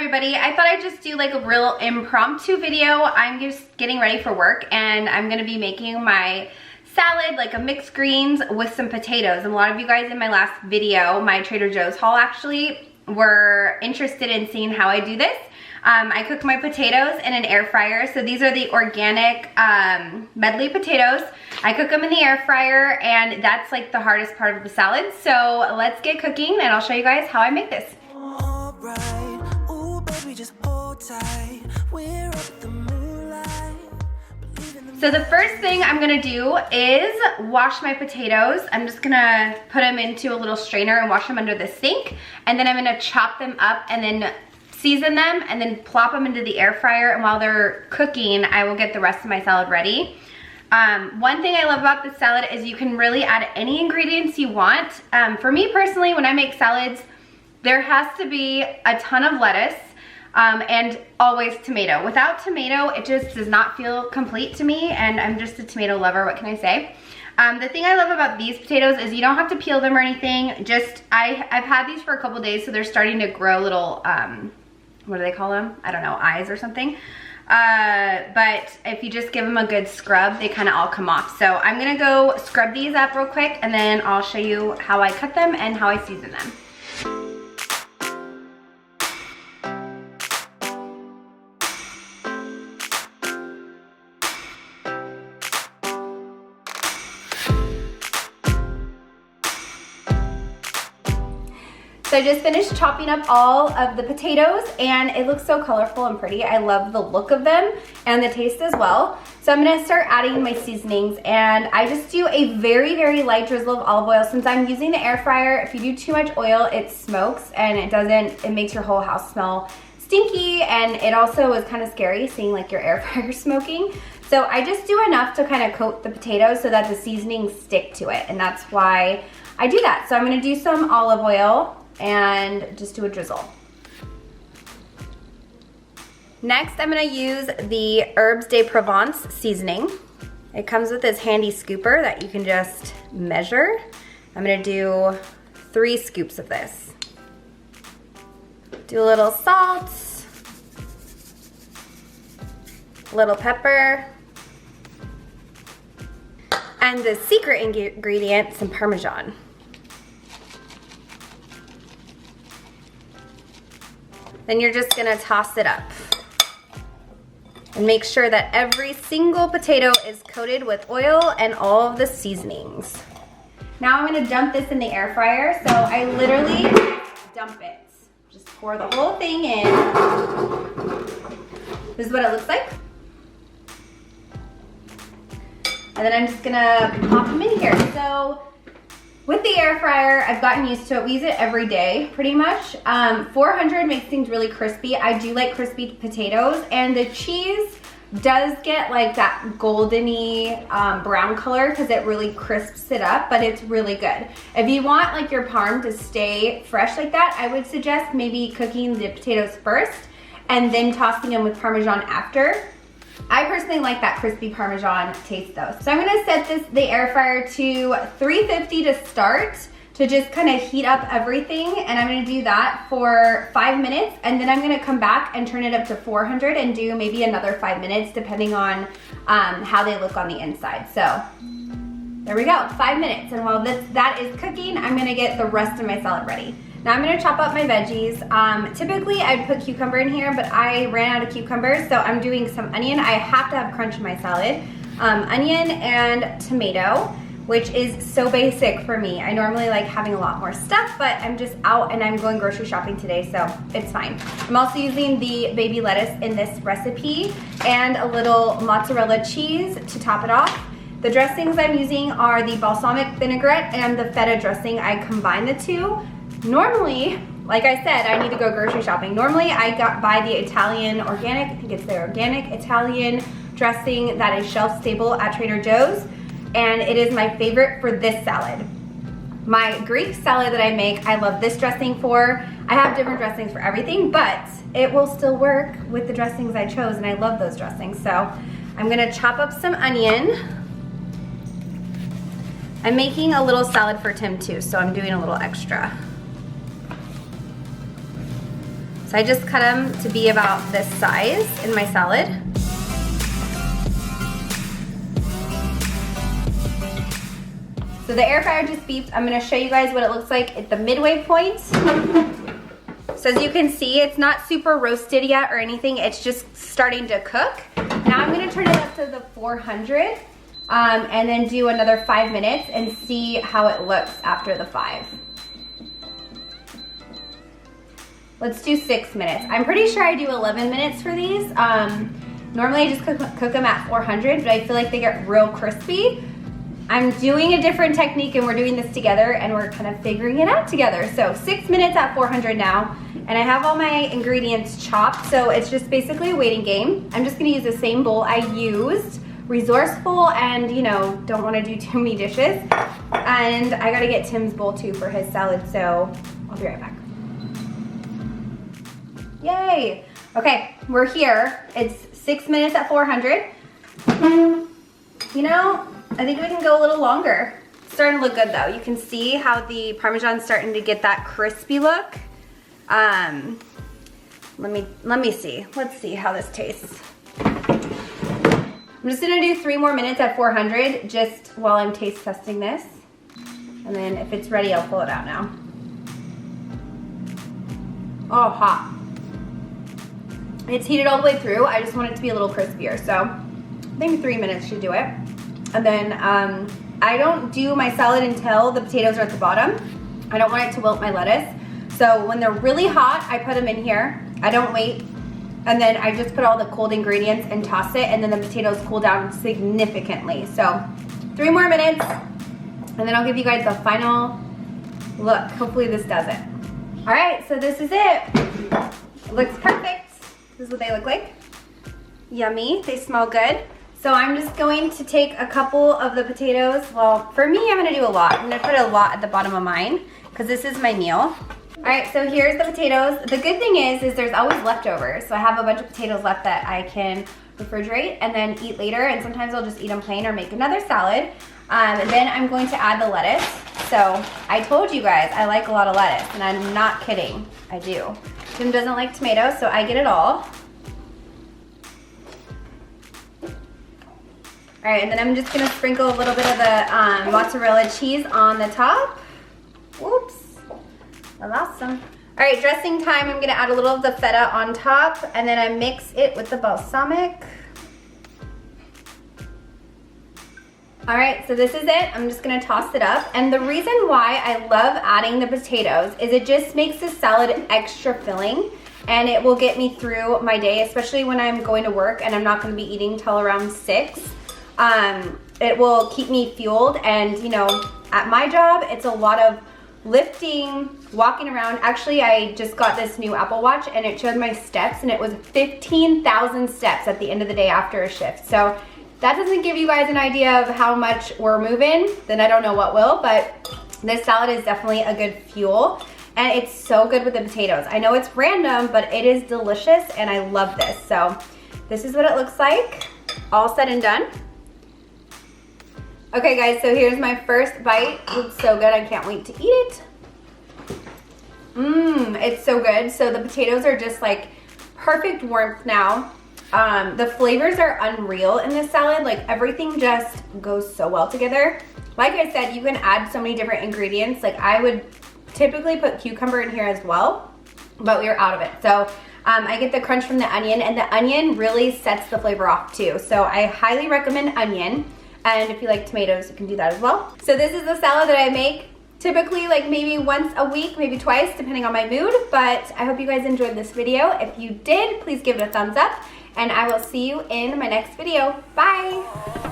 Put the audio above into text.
everybody. I thought I'd just do like a real impromptu video. I'm just getting ready for work and I'm gonna be making my salad, like a mixed greens with some potatoes. And a lot of you guys in my last video, my Trader Joe's haul actually, were interested in seeing how I do this. I cook my potatoes in an air fryer. So these are the organic medley potatoes. I cook them in the air fryer and that's like the hardest part of the salad. So let's get cooking and I'll show you guys how I make this. So the first thing I'm gonna do is wash my potatoes. I'm just gonna put them into a little strainer and wash them under the sink. And then I'm gonna chop them up and then season them and then plop them into the air fryer. And while they're cooking, I will get the rest of my salad ready. One thing I love about this salad is you can really add any ingredients you want. For me personally, when I make salads, there has to be a ton of lettuce and always tomato. Without tomato, it just does not feel complete to me, and I'm just a tomato lover, what can I say? The thing I love about these potatoes is you don't have to peel them or anything. Just, I've had these for a couple days, so they're starting to grow little, what do they call them? I don't know, eyes or something. But if you just give them a good scrub, they kind of all come off. So I'm gonna go scrub these up real quick and then I'll show you how I cut them and how I season them. So I just finished chopping up all of the potatoes and it looks so colorful and pretty. I love the look of them and the taste as well. So I'm gonna start adding my seasonings and I just do a very, very light drizzle of olive oil. Since I'm using the air fryer, if you do too much oil, it smokes and it makes your whole house smell stinky, and it also is kind of scary seeing like your air fryer smoking. So I just do enough to kind of coat the potatoes so that the seasonings stick to it, and that's why I do that. So I'm gonna do some olive oil and just do a drizzle. Next, I'm gonna use the Herbes de Provence seasoning. It comes with this handy scooper that you can just measure. I'm gonna do 3 scoops of this. Do a little salt, a little pepper, and the secret ingredient, some Parmesan. Then you're just gonna toss it up and make sure that every single potato is coated with oil and all of the seasonings. Now I'm gonna dump this in the air fryer. So I literally dump it. Just pour the whole thing in. This is what it looks like. And then I'm just gonna pop them in here. So with the air fryer, I've gotten used to it. We use it every day, pretty much. 400 makes things really crispy. I do like crispy potatoes, and the cheese does get like that goldeny brown color because it really crisps it up, but it's really good. If you want like your parm to stay fresh like that, I would suggest maybe cooking the potatoes first and then tossing them with Parmesan after. I personally like that crispy Parmesan taste though. So I'm gonna set the air fryer to 350 to start, to just kind of heat up everything. And I'm gonna do that for 5 minutes. And then I'm gonna come back and turn it up to 400 and do maybe another 5 minutes depending on how they look on the inside. So there we go, 5 minutes. And while that is cooking, I'm gonna get the rest of my salad ready. Now I'm gonna chop up my veggies. Typically I'd put cucumber in here, but I ran out of cucumbers, so I'm doing some onion. I have to have crunch in my salad. Onion and tomato, which is so basic for me. I normally like having a lot more stuff, but I'm just out and I'm going grocery shopping today, so it's fine. I'm also using the baby lettuce in this recipe and a little mozzarella cheese to top it off. The dressings I'm using are the balsamic vinaigrette and the feta dressing. I combine the two. Normally, like I said, I need to go grocery shopping. Normally, I buy the Italian organic, I think it's the organic Italian dressing that is shelf stable at Trader Joe's, and it is my favorite for this salad. My Greek salad that I make, I love this dressing for. I have different dressings for everything, but it will still work with the dressings I chose, and I love those dressings. So I'm gonna chop up some onion. I'm making a little salad for Tim too, so I'm doing a little extra. So So I just cut them to be about this size in my salad. So the air fryer just beeped. I'm gonna show you guys what it looks like at the midway point. So as you can see, it's not super roasted yet or anything. It's just starting to cook. Now I'm gonna turn it up to the 400 and then do another 5 minutes and see how it looks after the 5. Let's do 6 minutes. I'm pretty sure I do 11 minutes for these. Normally I just cook them at 400, but I feel like they get real crispy. I'm doing a different technique and we're doing this together and we're kind of figuring it out together. So 6 minutes at 400 now, and I have all my ingredients chopped, so it's just basically a waiting game. I'm just gonna use the same bowl I used. Resourceful and, you know, don't wanna do too many dishes. And I gotta get Tim's bowl too for his salad, so I'll be right back. Yay! Okay, we're here. It's 6 minutes at 400. You know, I think we can go a little longer. It's starting to look good though. You can see how the Parmesan's starting to get that crispy look. Let me see. Let's see how this tastes. I'm just gonna do 3 more minutes at 400 just while I'm taste testing this. And then if it's ready, I'll pull it out now. Oh, hot. It's heated all the way through. I just want it to be a little crispier. So I think 3 minutes should do it. And then I don't do my salad until the potatoes are at the bottom. I don't want it to wilt my lettuce. So when they're really hot, I put them in here. I don't wait. And then I just put all the cold ingredients and toss it, and then the potatoes cool down significantly. So 3 more minutes, and then I'll give you guys the final look. Hopefully this does it. All right, so this is it. It looks perfect. This is what they look like. Yummy, they smell good. So I'm just going to take a couple of the potatoes. Well, for me, I'm gonna do a lot. I'm gonna put a lot at the bottom of mine because this is my meal. All right, so here's the potatoes. The good thing is there's always leftovers. So I have a bunch of potatoes left that I can refrigerate and then eat later. And sometimes I'll just eat them plain or make another salad. And then I'm going to add the lettuce. So I told you guys I like a lot of lettuce, and I'm not kidding, I do. Tim doesn't like tomatoes, so I get it all. All right, and then I'm just gonna sprinkle a little bit of the mozzarella cheese on the top. Whoops, I lost some. All right, dressing time. I'm gonna add a little of the feta on top, and then I mix it with the balsamic. All right, so this is it. I'm just gonna toss it up. And the reason why I love adding the potatoes is it just makes the salad extra filling, and it will get me through my day, especially when I'm going to work and I'm not gonna be eating till around 6. It will keep me fueled, and you know, at my job, it's a lot of lifting, walking around. Actually, I just got this new Apple Watch and it showed my steps, and it was 15,000 steps at the end of the day after a shift. So that doesn't give you guys an idea of how much we're moving, then I don't know what will, but this salad is definitely a good fuel, and it's so good with the potatoes. I know it's random, but it is delicious, and I love this. So this is what it looks like, all said and done. Okay guys, so here's my first bite. It looks so good, I can't wait to eat it. It's so good. So the potatoes are just like perfect warmth now. The flavors are unreal in this salad. Like everything just goes so well together. Like I said, you can add so many different ingredients. Like I would typically put cucumber in here as well, but we were out of it. So I get the crunch from the onion, and the onion really sets the flavor off too. So I highly recommend onion. And if you like tomatoes, you can do that as well. So this is the salad that I make typically like maybe once a week, maybe twice, depending on my mood. But I hope you guys enjoyed this video. If you did, please give it a thumbs up, and I will see you in my next video. Bye.